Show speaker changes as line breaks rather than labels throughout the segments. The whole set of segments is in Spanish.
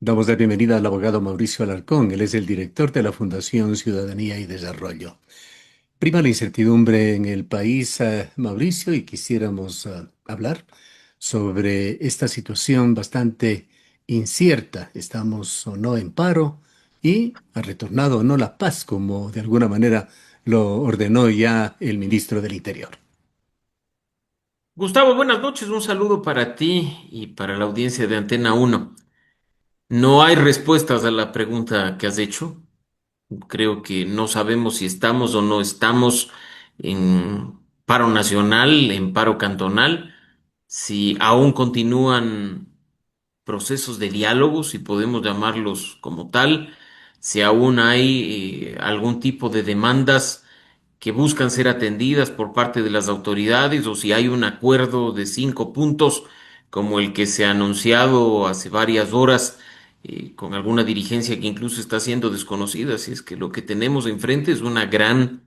Damos la bienvenida al abogado Mauricio Alarcón. Él es el director de la Fundación Ciudadanía y Desarrollo. Prima la incertidumbre en el país, Mauricio, y quisiéramos hablar sobre esta situación bastante incierta. Estamos o no en paro y ha retornado o no la paz, como de alguna manera lo ordenó ya el ministro del Interior.
Gustavo, buenas noches. Un saludo para ti y para la audiencia de Antena Uno. No hay respuestas a la pregunta que has hecho. Creo que no sabemos si estamos o no estamos en paro nacional, en paro cantonal, si aún continúan procesos de diálogo, si podemos llamarlos como tal, si aún hay algún tipo de demandas que buscan ser atendidas por parte de las autoridades o si hay un acuerdo de 5 puntos como el que se ha anunciado hace varias horas con alguna dirigencia que incluso está siendo desconocida. Así es que lo que tenemos enfrente es una gran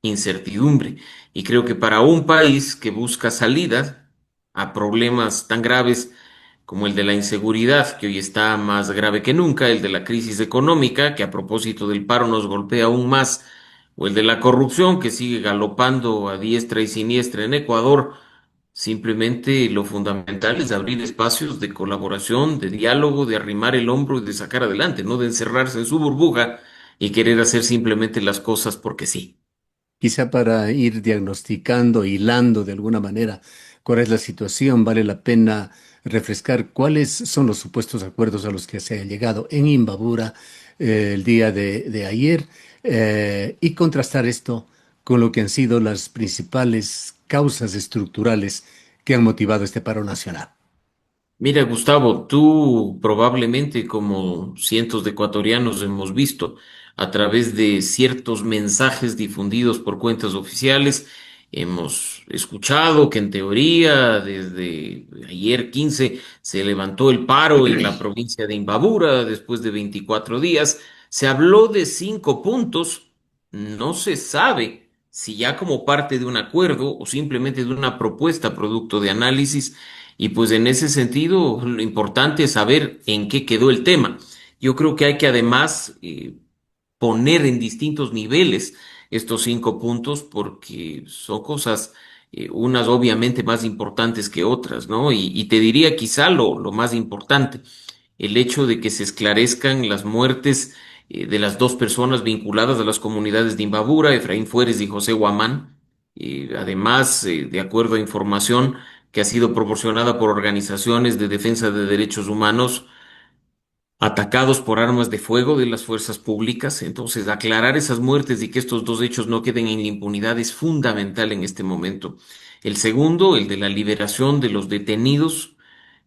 incertidumbre. Y creo que para un país que busca salida a problemas tan graves como el de la inseguridad, que hoy está más grave que nunca, el de la crisis económica, que a propósito del paro nos golpea aún más, o el de la corrupción, que sigue galopando a diestra y siniestra en Ecuador. Simplemente lo fundamental es abrir espacios de colaboración, de diálogo, de arrimar el hombro y de sacar adelante, no de encerrarse en su burbuja y querer hacer simplemente las cosas porque sí.
Quizá para ir diagnosticando, hilando de alguna manera cuál es la situación, vale la pena refrescar cuáles son los supuestos acuerdos a los que se ha llegado en Imbabura el día de ayer y contrastar esto con lo que han sido las principales causas estructurales que han motivado este paro nacional.
Mira, Gustavo, tú probablemente, como cientos de ecuatorianos hemos visto a través de ciertos mensajes difundidos por cuentas oficiales, hemos escuchado que en teoría desde ayer 15 se levantó el paro en la provincia de Imbabura después de 24 días. Se habló de 5 puntos. No se sabe si ya como parte de un acuerdo o simplemente de una propuesta producto de análisis, y pues en ese sentido, lo importante es saber en qué quedó el tema. Yo creo que hay que además poner en distintos niveles estos 5 puntos porque son cosas, unas obviamente más importantes que otras, ¿no? Y te diría quizá lo más importante, el hecho de que se esclarezcan las muertes de las dos personas vinculadas a las comunidades de Imbabura, Efraín Fuérez y José Guamán. Además, de acuerdo a información que ha sido proporcionada por organizaciones de defensa de derechos humanos, atacados por armas de fuego de las fuerzas públicas. Entonces, aclarar esas muertes y que estos dos hechos no queden en la impunidad es fundamental en este momento. El segundo, el de la liberación de los detenidos,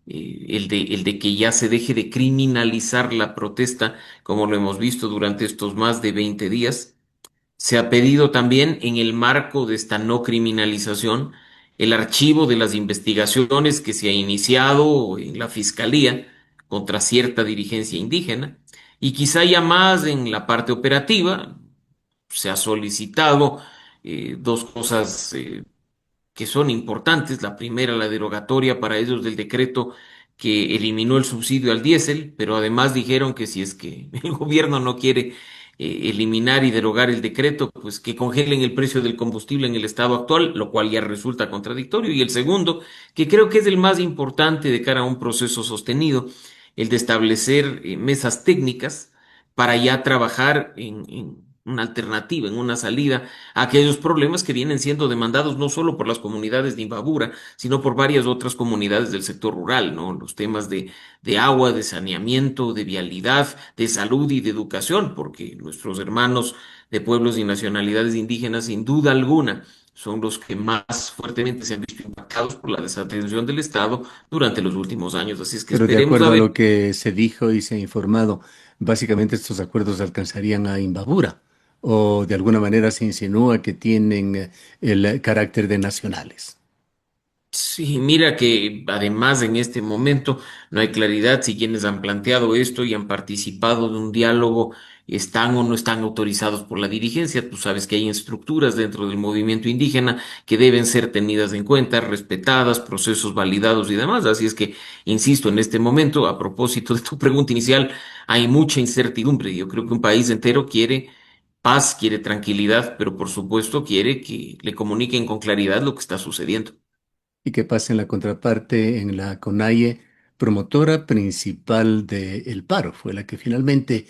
el de que ya se deje de criminalizar la protesta, como lo hemos visto durante estos más de 20 días. Se ha pedido también, en el marco de esta no criminalización, el archivo de las investigaciones que se ha iniciado en la Fiscalía contra cierta dirigencia indígena, y quizá ya más en la parte operativa se ha solicitado dos cosas que son importantes. La primera, la derogatoria para ellos del decreto que eliminó el subsidio al diésel, pero además dijeron que si es que el gobierno no quiere eliminar y derogar el decreto, pues que congelen el precio del combustible en el estado actual, lo cual ya resulta contradictorio. Y el segundo, que creo que es el más importante de cara a un proceso sostenido, el de establecer mesas técnicas para ya trabajar en una alternativa, en una salida a aquellos problemas que vienen siendo demandados no solo por las comunidades de Imbabura, sino por varias otras comunidades del sector rural, ¿no? Los temas de agua, de saneamiento, de vialidad, de salud y de educación, porque nuestros hermanos de pueblos y nacionalidades indígenas, sin duda alguna, son los que más fuertemente se han visto impactados por la desatención del Estado durante los últimos años. Así es que
Pero de
esperemos a
acuerdo a
ver.
lo que se dijo y se ha informado, básicamente estos acuerdos alcanzarían a Imbabura o de alguna manera se insinúa que tienen el carácter de nacionales.
Sí, mira que además en este momento no hay claridad si quienes han planteado esto y han participado de un diálogo están o no están autorizados por la dirigencia. Tú sabes que hay estructuras dentro del movimiento indígena que deben ser tenidas en cuenta, respetadas, procesos validados y demás. Así es que, insisto, en este momento, a propósito de tu pregunta inicial, hay mucha incertidumbre. Yo creo que un país entero quiere paz, quiere tranquilidad, pero por supuesto quiere que le comuniquen con claridad lo que está sucediendo.
Y que pasa en la contraparte en la CONAIE, promotora principal del paro, fue la que finalmente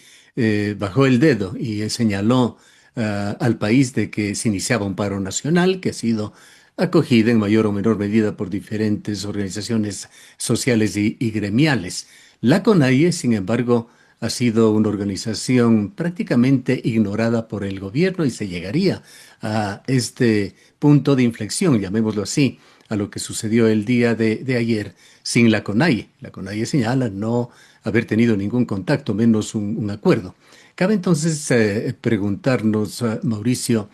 bajó el dedo y señaló al país de que se iniciaba un paro nacional que ha sido acogida en mayor o menor medida por diferentes organizaciones sociales y gremiales. La CONAIE, sin embargo, ha sido una organización prácticamente ignorada por el gobierno y se llegaría a este punto de inflexión, llamémoslo así, a lo que sucedió el día de ayer sin la CONAIE. La CONAIE señala no haber tenido ningún contacto, menos un acuerdo. Cabe entonces preguntarnos, Mauricio,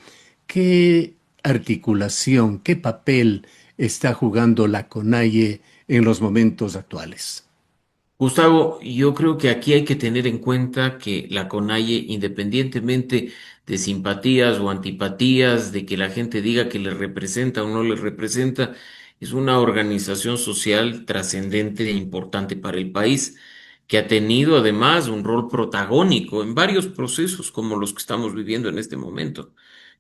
¿qué articulación, qué papel está jugando la CONAIE en los momentos actuales?
Gustavo, yo creo que aquí hay que tener en cuenta que la CONAIE, independientemente de simpatías o antipatías, de que la gente diga que le representa o no le representa, es una organización social trascendente e importante para el país, que ha tenido además un rol protagónico en varios procesos como los que estamos viviendo en este momento,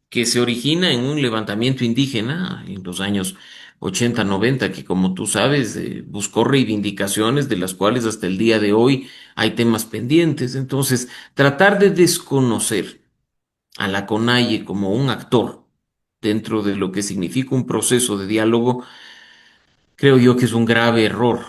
que se origina en un levantamiento indígena en los años 80, 90, que como tú sabes, buscó reivindicaciones de las cuales hasta el día de hoy hay temas pendientes. Entonces, tratar de desconocer a la CONAIE como un actor dentro de lo que significa un proceso de diálogo, creo yo que es un grave error.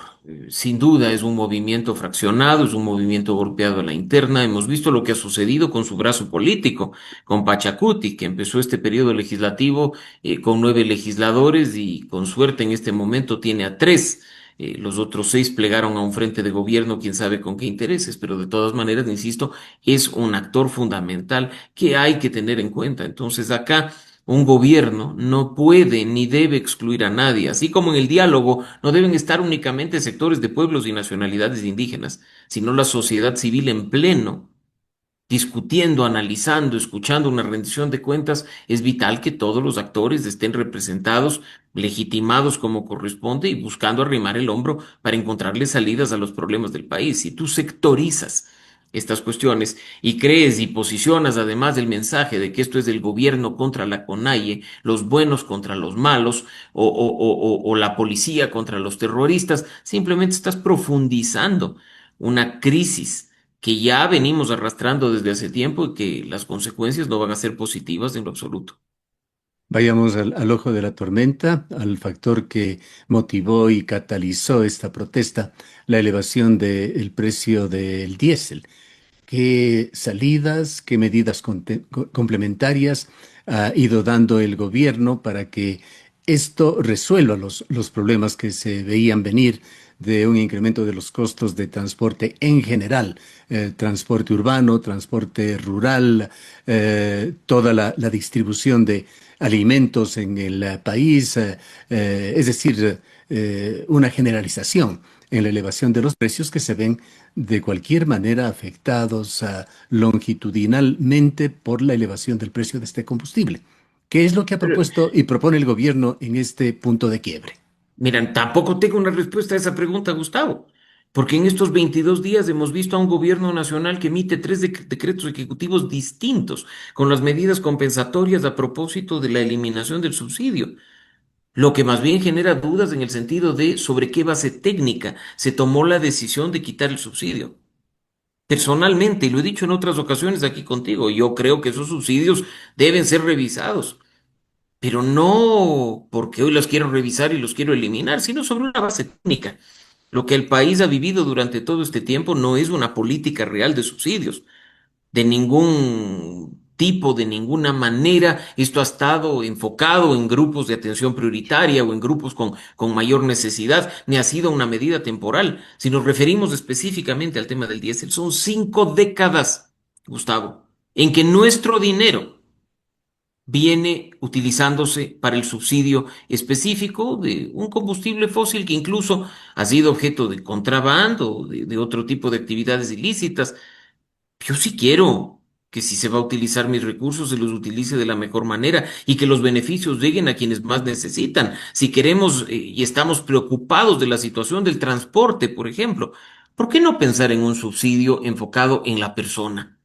Sin duda es un movimiento fraccionado, es un movimiento golpeado a la interna. Hemos visto lo que ha sucedido con su brazo político, con Pachacuti, que empezó este periodo legislativo con 9 legisladores y con suerte en este momento tiene a 3. Los otros 6 plegaron a un frente de gobierno, quién sabe con qué intereses, pero de todas maneras, insisto, es un actor fundamental que hay que tener en cuenta. Entonces acá un gobierno no puede ni debe excluir a nadie, así como en el diálogo no deben estar únicamente sectores de pueblos y nacionalidades indígenas, sino la sociedad civil en pleno, discutiendo, analizando, escuchando una rendición de cuentas. Es vital que todos los actores estén representados, legitimados como corresponde y buscando arrimar el hombro para encontrarle salidas a los problemas del país. Si tú sectorizas estas cuestiones y crees y posicionas además el mensaje de que esto es del gobierno contra la CONAIE, los buenos contra los malos o la policía contra los terroristas, simplemente estás profundizando una crisis que ya venimos arrastrando desde hace tiempo y que las consecuencias no van a ser positivas en lo absoluto.
Vayamos al ojo de la tormenta, al factor que motivó y catalizó esta protesta, la elevación del precio del diésel. ¿Qué salidas, qué medidas complementarias ha ido dando el gobierno para que esto resuelva los problemas que se veían venir de un incremento de los costos de transporte en general, transporte urbano, transporte rural, toda la distribución de alimentos en el país, es decir, una generalización en la elevación de los precios que se ven de cualquier manera afectados longitudinalmente por la elevación del precio de este combustible? ¿Qué es lo que ha
Pero,
propuesto y propone el gobierno en este punto de quiebre?
miran, tampoco tengo una respuesta a esa pregunta, Gustavo, porque en estos 22 días hemos visto a un gobierno nacional que emite 3 decretos ejecutivos distintos con las medidas compensatorias a propósito de la eliminación del subsidio. Lo que más bien genera dudas en el sentido de sobre qué base técnica se tomó la decisión de quitar el subsidio. Personalmente, y lo he dicho en otras ocasiones aquí contigo, yo creo que esos subsidios deben ser revisados, pero no porque hoy los quiero revisar y los quiero eliminar, sino sobre una base técnica. Lo que el país ha vivido durante todo este tiempo no es una política real de subsidios de ningún tipo, de ninguna manera. Esto ha estado enfocado en grupos de atención prioritaria o en grupos con mayor necesidad, ni ha sido una medida temporal. Si nos referimos específicamente al tema del diésel, son 5 décadas, Gustavo, en que nuestro dinero viene utilizándose para el subsidio específico de un combustible fósil que incluso ha sido objeto de contrabando, de otro tipo de actividades ilícitas. Yo sí quiero que si se va a utilizar mis recursos, se los utilice de la mejor manera y que los beneficios lleguen a quienes más necesitan. Si queremos y estamos preocupados de la situación del transporte, por ejemplo, ¿por qué no pensar en un subsidio enfocado en la persona?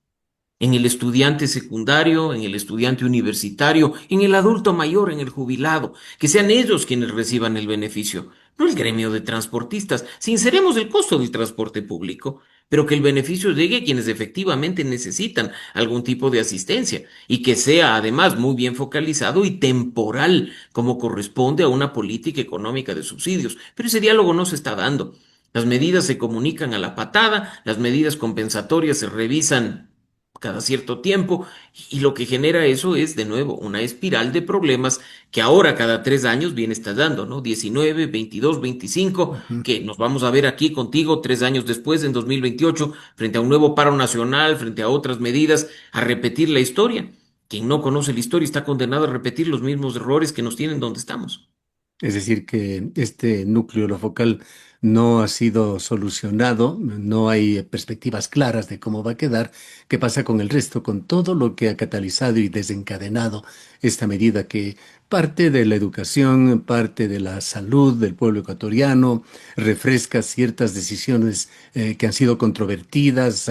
En el estudiante secundario, en el estudiante universitario, en el adulto mayor, en el jubilado, que sean ellos quienes reciban el beneficio, no el gremio de transportistas. Sinceremos el costo del transporte público, pero que el beneficio llegue a quienes efectivamente necesitan algún tipo de asistencia y que sea además muy bien focalizado y temporal, como corresponde a una política económica de subsidios. Pero ese diálogo no se está dando. Las medidas se comunican a la patada, las medidas compensatorias se revisan cada cierto tiempo, y lo que genera eso es, de nuevo, una espiral de problemas que ahora cada 3 años viene estallando, ¿no? 19, 22, 25,
Ujú.
que nos vamos a ver aquí contigo 3 años después, en 2028, frente a un nuevo paro nacional, frente a otras medidas, a repetir la historia. Quien no conoce la historia está condenado a repetir los mismos errores que nos tienen donde estamos.
Es decir, que este núcleo lo focal no ha sido solucionado, no hay perspectivas claras de cómo va a quedar. ¿Qué pasa con el resto, con todo lo que ha catalizado y desencadenado esta medida que parte de la educación, parte de la salud del pueblo ecuatoriano, refresca ciertas decisiones que han sido controvertidas,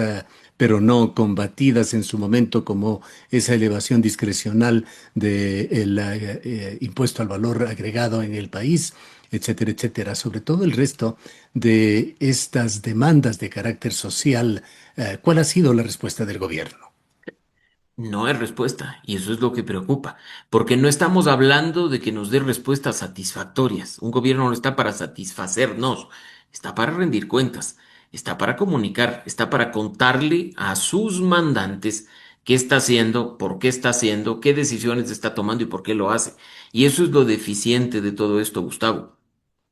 pero no combatidas en su momento, como esa elevación discrecional del impuesto al valor agregado en el país, etcétera, etcétera? Sobre todo el resto de estas demandas de carácter social, ¿cuál ha sido la respuesta del gobierno?
No hay respuesta, y eso es lo que preocupa, porque no estamos hablando de que nos dé respuestas satisfactorias. Un gobierno no está para satisfacernos, está para rendir cuentas, está para comunicar, está para contarle a sus mandantes qué está haciendo, por qué está haciendo, qué decisiones está tomando y por qué lo hace. Y eso es lo deficiente de todo esto, Gustavo.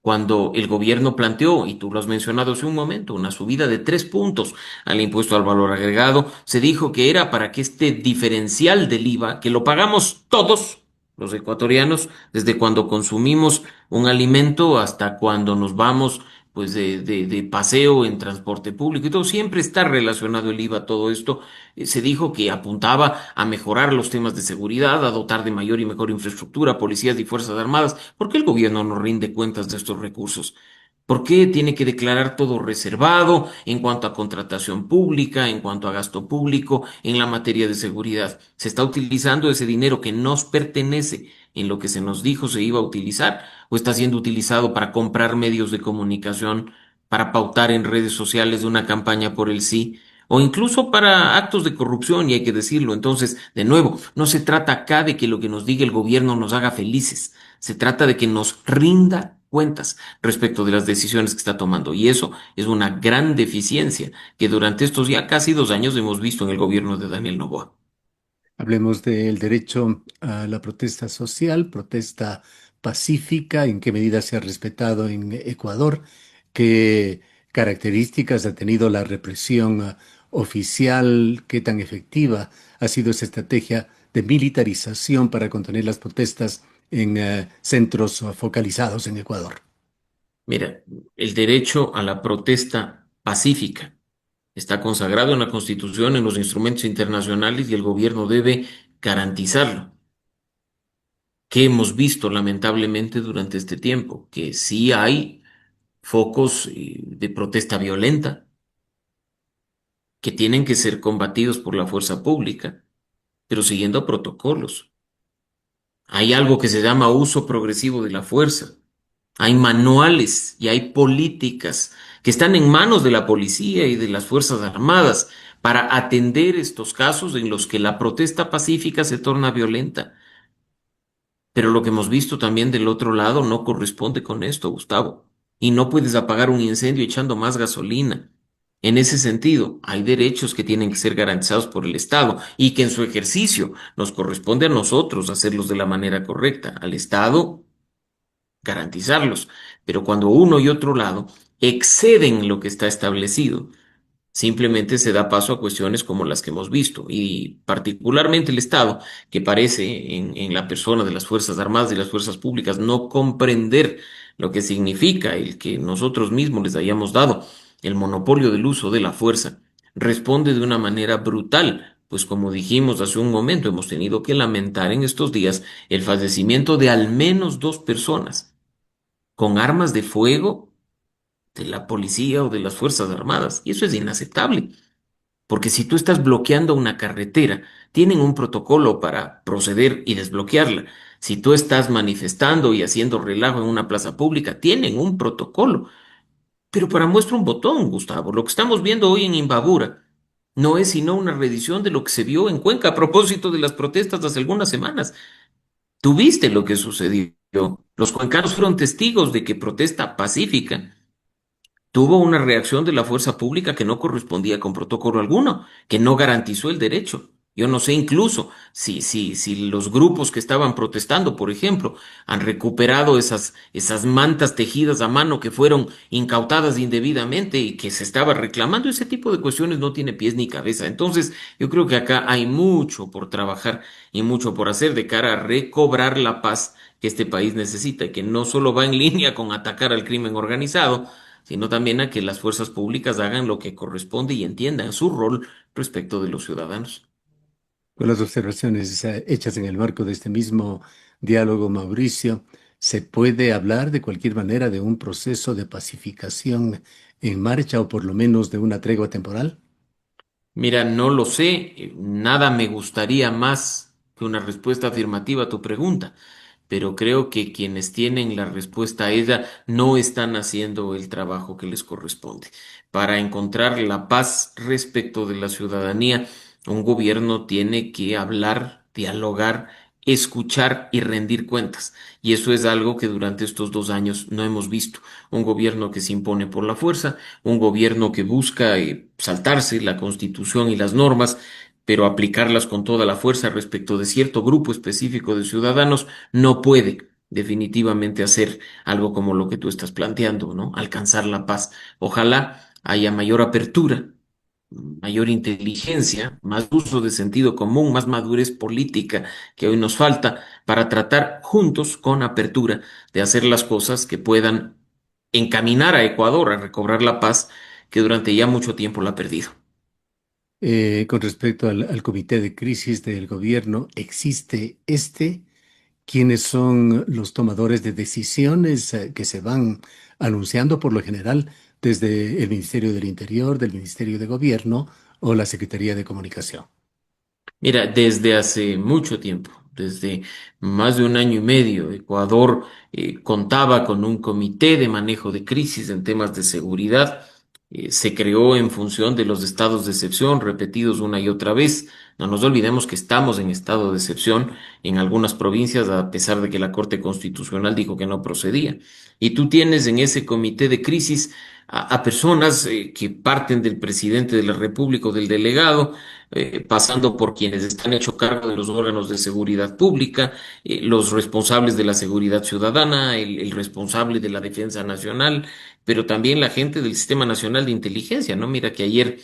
Cuando el gobierno planteó, y tú lo has mencionado hace un momento, una subida de 3 puntos al impuesto al valor agregado, se dijo que era para que este diferencial del IVA, que lo pagamos todos los ecuatorianos, desde cuando consumimos un alimento hasta cuando nos vamos pues de paseo en transporte público y todo, siempre está relacionado el IVA a todo esto. Se dijo que apuntaba a mejorar los temas de seguridad, a dotar de mayor y mejor infraestructura, policías y fuerzas armadas. ¿Por qué el gobierno no rinde cuentas de estos recursos? ¿Por qué tiene que declarar todo reservado en cuanto a contratación pública, en cuanto a gasto público, en la materia de seguridad? Se está utilizando ese dinero que nos pertenece en lo que se nos dijo se iba a utilizar, o está siendo utilizado para comprar medios de comunicación, para pautar en redes sociales de una campaña por el sí, o incluso para actos de corrupción, y hay que decirlo. Entonces, de nuevo, no se trata acá de que lo que nos diga el gobierno nos haga felices, se trata de que nos rinda cuentas respecto de las decisiones que está tomando. Y eso es una gran deficiencia que durante estos ya casi 2 años hemos visto en el gobierno de Daniel Noboa.
Hablemos del derecho a la protesta social, protesta pacífica, en qué medida se ha respetado en Ecuador, qué características ha tenido la represión oficial, qué tan efectiva ha sido esa estrategia de militarización para contener las protestas en centros focalizados en Ecuador.
Mira, el derecho a la protesta pacífica está consagrado en la Constitución, en los instrumentos internacionales y el gobierno debe garantizarlo. ¿Qué hemos visto lamentablemente durante este tiempo? Que sí hay focos de protesta violenta que tienen que ser combatidos por la fuerza pública, pero siguiendo protocolos. Hay algo que se llama uso progresivo de la fuerza. Hay manuales y hay políticas que están en manos de la policía y de las Fuerzas Armadas para atender estos casos en los que la protesta pacífica se torna violenta. Pero lo que hemos visto también del otro lado no corresponde con esto, Gustavo. Y no puedes apagar un incendio echando más gasolina. En ese sentido, hay derechos que tienen que ser garantizados por el Estado y que en su ejercicio nos corresponde a nosotros hacerlos de la manera correcta. Al Estado garantizarlos. Pero cuando uno y otro lado exceden lo que está establecido, Simplemente se da paso a cuestiones como las que hemos visto y particularmente el Estado, que parece en la persona de las Fuerzas Armadas y las Fuerzas Públicas no comprender lo que significa el que nosotros mismos les hayamos dado el monopolio del uso de la fuerza, responde de una manera brutal, pues como dijimos hace un momento, hemos tenido que lamentar en estos días el fallecimiento de al menos dos personas con armas de fuego de la policía o de las Fuerzas Armadas, y eso es inaceptable. Porque si tú estás bloqueando una carretera, tienen un protocolo para proceder y desbloquearla. Si tú estás manifestando y haciendo relajo en una plaza pública, tienen un protocolo. Pero para muestra un botón, Gustavo, lo que estamos viendo hoy en Imbabura no es sino una reedición de lo que se vio en Cuenca a propósito de las protestas de hace algunas semanas. Tuviste lo que sucedió. Los cuencanos fueron testigos de que protesta pacífica tuvo una reacción de la fuerza pública que no correspondía con protocolo alguno, que no garantizó el derecho. Yo no sé incluso si los grupos que estaban protestando, por ejemplo, han recuperado esas mantas tejidas a mano que fueron incautadas indebidamente y que se estaba reclamando. Ese tipo de cuestiones no tiene pies ni cabeza. Entonces, yo creo que acá hay mucho por trabajar y mucho por hacer de cara a recobrar la paz que este país necesita y que no solo va en línea con atacar al crimen organizado, sino también a que las fuerzas públicas hagan lo que corresponde y entiendan su rol respecto de los ciudadanos.
Con las observaciones hechas en el marco de este mismo diálogo, Mauricio, ¿se puede hablar de cualquier manera de un proceso de pacificación en marcha o por lo menos de una tregua temporal?
Mira, no lo sé, nada me gustaría más que una respuesta afirmativa a tu pregunta, pero creo que quienes tienen la respuesta a ella no están haciendo el trabajo que les corresponde. Para encontrar la paz respecto de la ciudadanía, un gobierno tiene que hablar, dialogar, escuchar y rendir cuentas. Y eso es algo que durante estos 2 años no hemos visto. Un gobierno que se impone por la fuerza, un gobierno que busca saltarse la Constitución y las normas, pero aplicarlas con toda la fuerza respecto de cierto grupo específico de ciudadanos, no puede definitivamente hacer algo como lo que tú estás planteando, ¿no? Alcanzar la paz. Ojalá haya mayor apertura, mayor inteligencia, más uso de sentido común, más madurez política que hoy nos falta para tratar juntos con apertura de hacer las cosas que puedan encaminar a Ecuador a recobrar la paz que durante ya mucho tiempo la ha perdido.
Con respecto al comité de crisis del gobierno, ¿existe este? ¿Quiénes son los tomadores de decisiones que se van anunciando por lo general desde el Ministerio del Interior, del Ministerio de Gobierno o la Secretaría de Comunicación?
Mira, desde hace mucho tiempo, desde más de un año y medio, Ecuador contaba con un comité de manejo de crisis en temas de seguridad. Se creó en función de los estados de excepción repetidos una y otra vez. No nos olvidemos que estamos en estado de excepción en algunas provincias, a pesar de que la Corte Constitucional dijo que no procedía. Y tú tienes en ese comité de crisis a personas que parten del presidente de la República o del delegado, pasando por quienes están hecho cargo de los órganos de seguridad pública, los responsables de la seguridad ciudadana, el responsable de la defensa nacional, pero también la gente del Sistema Nacional de Inteligencia, ¿no? Mira que ayer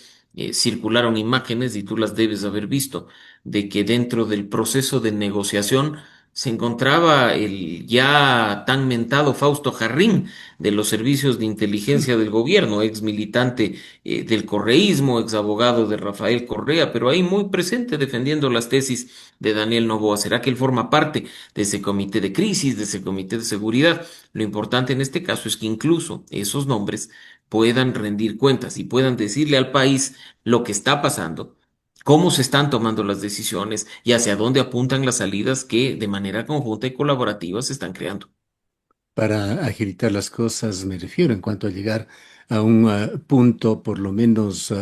circularon imágenes y tú las debes haber visto, de que dentro del proceso de negociación se encontraba el ya tan mentado Fausto Jarrín de los servicios de inteligencia del gobierno, ex militante del correísmo, ex abogado de Rafael Correa, pero ahí muy presente defendiendo las tesis de Daniel Noboa. ¿Será que él forma parte de ese comité de crisis, de ese comité de seguridad? Lo importante en este caso es que incluso esos nombres puedan rendir cuentas y puedan decirle al país lo que está pasando, cómo se están tomando las decisiones y hacia dónde apuntan las salidas que de manera conjunta y colaborativa se están creando.
Para agilitar las cosas, me refiero en cuanto a llegar a un punto por lo menos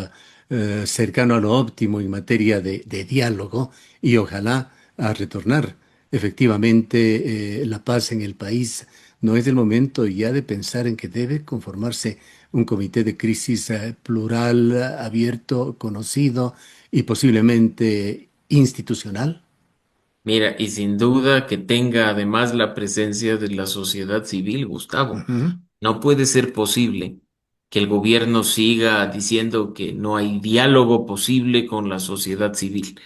cercano a lo óptimo en materia de diálogo y ojalá a retornar efectivamente la paz en el país. No es el momento ya de pensar en que debe conformarse un comité de crisis plural, abierto, conocido y posiblemente institucional.
Mira, y sin duda que tenga además la presencia de la sociedad civil, Gustavo.
Ujú.
No puede ser posible que el gobierno siga diciendo que no hay diálogo posible con la sociedad civil.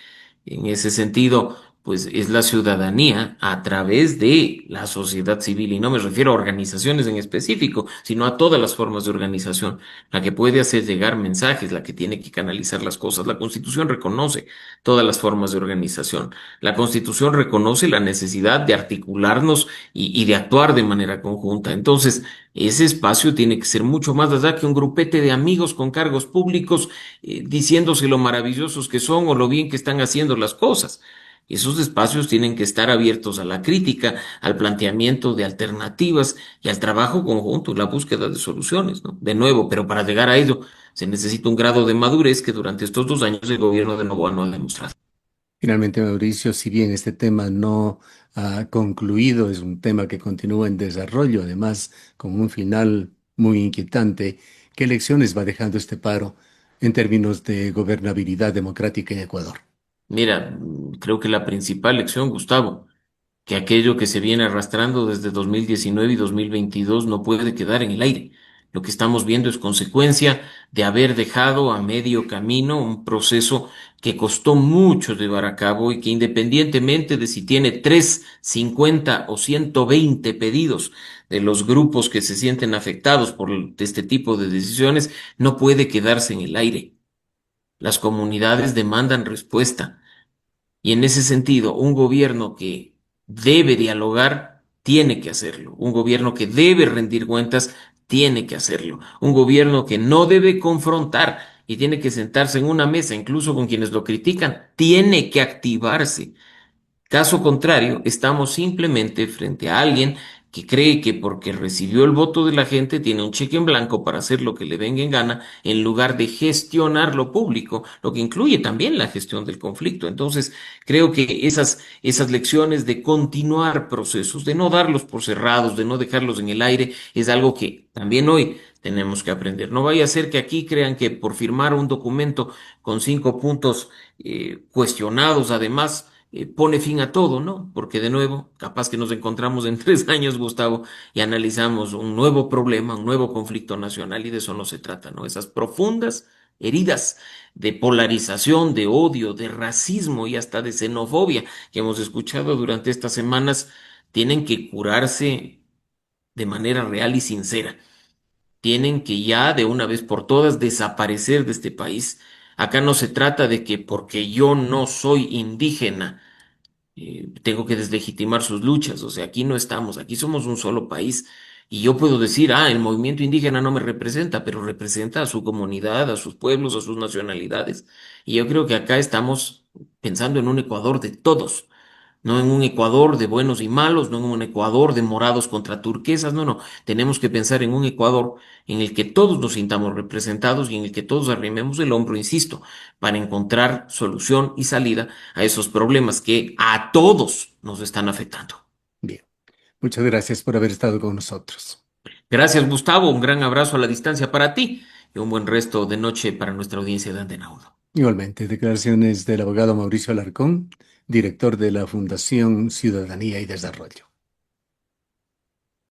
En ese sentido, pues es la ciudadanía a través de la sociedad civil, y no me refiero a organizaciones en específico, sino a todas las formas de organización, la que puede hacer llegar mensajes, la que tiene que canalizar las cosas. La Constitución reconoce todas las formas de organización. La Constitución reconoce la necesidad de articularnos y de actuar de manera conjunta. Entonces, ese espacio tiene que ser mucho más allá que un grupete de amigos con cargos públicos diciéndose lo maravillosos que son o lo bien que están haciendo las cosas. Esos espacios tienen que estar abiertos a la crítica, al planteamiento de alternativas y al trabajo conjunto, la búsqueda de soluciones, ¿no? De nuevo, pero para llegar a ello se necesita un grado de madurez que durante estos 2 años el gobierno de Noboa no ha demostrado.
Finalmente, Mauricio, si bien este tema no ha concluido, es un tema que continúa en desarrollo, además con un final muy inquietante, ¿qué lecciones va dejando este paro en términos de gobernabilidad democrática en Ecuador?
Mira, creo que la principal lección, Gustavo, que aquello que se viene arrastrando desde 2019 y 2022 no puede quedar en el aire. Lo que estamos viendo es consecuencia de haber dejado a medio camino un proceso que costó mucho llevar a cabo y que independientemente de si tiene 3, 50 o 120 pedidos de los grupos que se sienten afectados por este tipo de decisiones, no puede quedarse en el aire. Las comunidades demandan respuesta. Y en ese sentido, un gobierno que debe dialogar, tiene que hacerlo. Un gobierno que debe rendir cuentas, tiene que hacerlo. Un gobierno que no debe confrontar y tiene que sentarse en una mesa, incluso con quienes lo critican, tiene que activarse. Caso contrario, estamos simplemente frente a alguien que cree que porque recibió el voto de la gente tiene un cheque en blanco para hacer lo que le venga en gana en lugar de gestionar lo público, lo que incluye también la gestión del conflicto. Entonces, creo que esas lecciones de continuar procesos, de no darlos por cerrados, de no dejarlos en el aire, es algo que también hoy tenemos que aprender. No vaya a ser que aquí crean que por firmar un documento con 5 puntos cuestionados, además, pone fin a todo, ¿no? Porque de nuevo, capaz que nos encontramos en 3 años, Gustavo, y analizamos un nuevo problema, un nuevo conflicto nacional, y de eso no se trata, ¿no? Esas profundas heridas de polarización, de odio, de racismo y hasta de xenofobia que hemos escuchado durante estas semanas, tienen que curarse de manera real y sincera. Tienen que ya de una vez por todas desaparecer de este país. Acá no se trata de que porque yo no soy indígena, tengo que deslegitimar sus luchas. O sea, aquí no estamos, aquí somos un solo país. Y yo puedo decir, el movimiento indígena no me representa, pero representa a su comunidad, a sus pueblos, a sus nacionalidades. Y yo creo que acá estamos pensando en un Ecuador de todos, no en un Ecuador de buenos y malos, no en un Ecuador de morados contra turquesas, no, no. Tenemos que pensar en un Ecuador en el que todos nos sintamos representados y en el que todos arrimemos el hombro, insisto, para encontrar solución y salida a esos problemas que a todos nos están afectando.
Bien, muchas gracias por haber estado con nosotros.
Gracias, Gustavo. Un gran abrazo a la distancia para ti y un buen resto de noche para nuestra audiencia de Antena Uno.
Igualmente, declaraciones del abogado Mauricio Alarcón, director de la Fundación Ciudadanía y Desarrollo.